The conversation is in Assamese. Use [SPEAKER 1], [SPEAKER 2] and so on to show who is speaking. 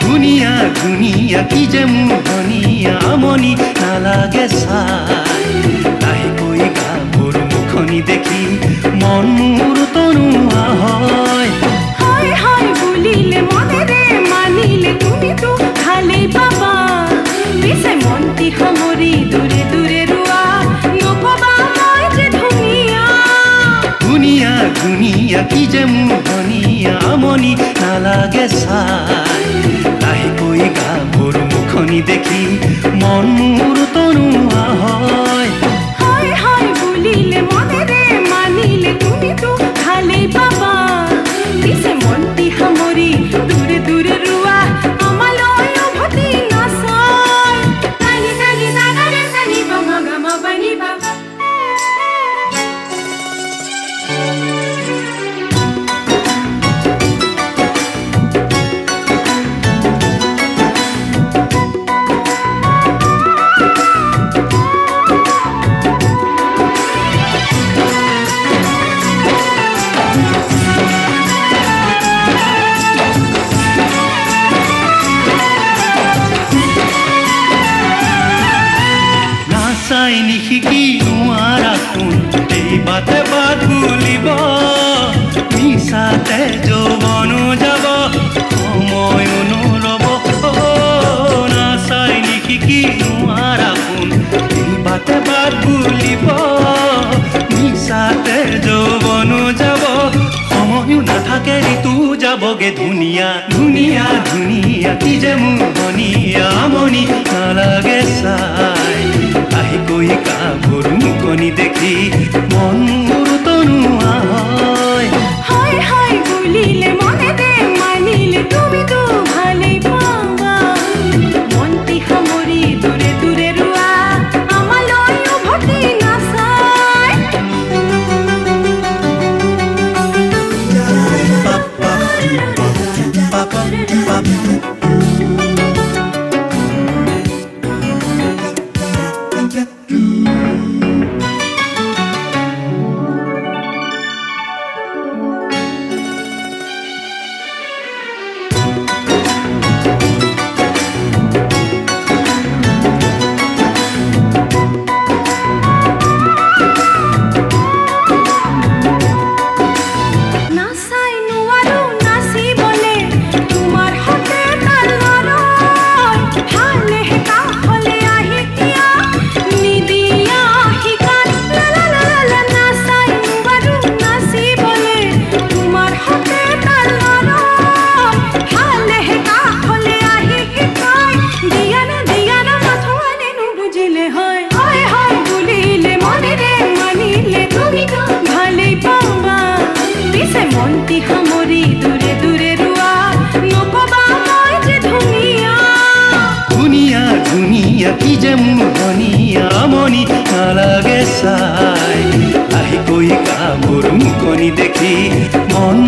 [SPEAKER 1] ধুনিয়া ধুনিয়া কি যে মোহনীয়া আমনি নালাগে চাই লাহেকৈ গাভৰু মুখনি দেখি মন মোৰ তনুৱা হয়
[SPEAKER 2] হয় হয় বুলিলে মনেৰে মানিলে তুমিতো ভালেই পাবা পিছে মনটি সামৰি দূৰে দূৰে ৰোৱা নকবা মই যে ধুনীয়া
[SPEAKER 1] ধুনিয়া ধুনিয়া কি যে মোহনীয়া আমনি নালাগে চাই লাহেকৈ গাভৰু মুখনি দেখি মন মোৰ তনুৱা হয়
[SPEAKER 2] হয় হয় বুলিলে মনেৰে মানিলে তুমিতো ভালেই পাবা পিছে মনটি সামৰি দূৰে দূৰে ৰোৱা আমালৈ উভতি নাচাই সানি সানি সাগৰে সানি বামা গামা বানি বাবা
[SPEAKER 1] চাই নিশিকি নোৱাৰা কোন এই বাটে বাট বুলিব মিছাতে যৌৱনো যাব সময়ো নৰব নাচাই নিশিকি নোৱাৰা কোন এই বাটে বাট বুলিব মিছাতে যৌৱনো যাব সময়ো নাথাকে ঋতু যাবগে ধুনীয়া ধুনীয়া ধুনীয়া কি যে মোহনীয়া আমনি নালাগে চাই লাহেকৈ গাভৰু মুখনি দেখি মন মোৰ তনুৱা হয়
[SPEAKER 2] হয় হয় বুলিলে মনেৰে মানিলে তুমিতো ভালেই পাবা মনটি সামৰি দূৰে দূৰে ৰোৱা আমালৈ উভতি নাচাই মনটি সামৰি দূৰে দূৰে ৰোৱা নকবা মই যে ধুনীয়া
[SPEAKER 1] ধুনীয়া ধুনীয়া কি যে মোহনীয়া আমনি নালাগে চাই লাহেকৈ গাভৰু মুখনি দেখি মন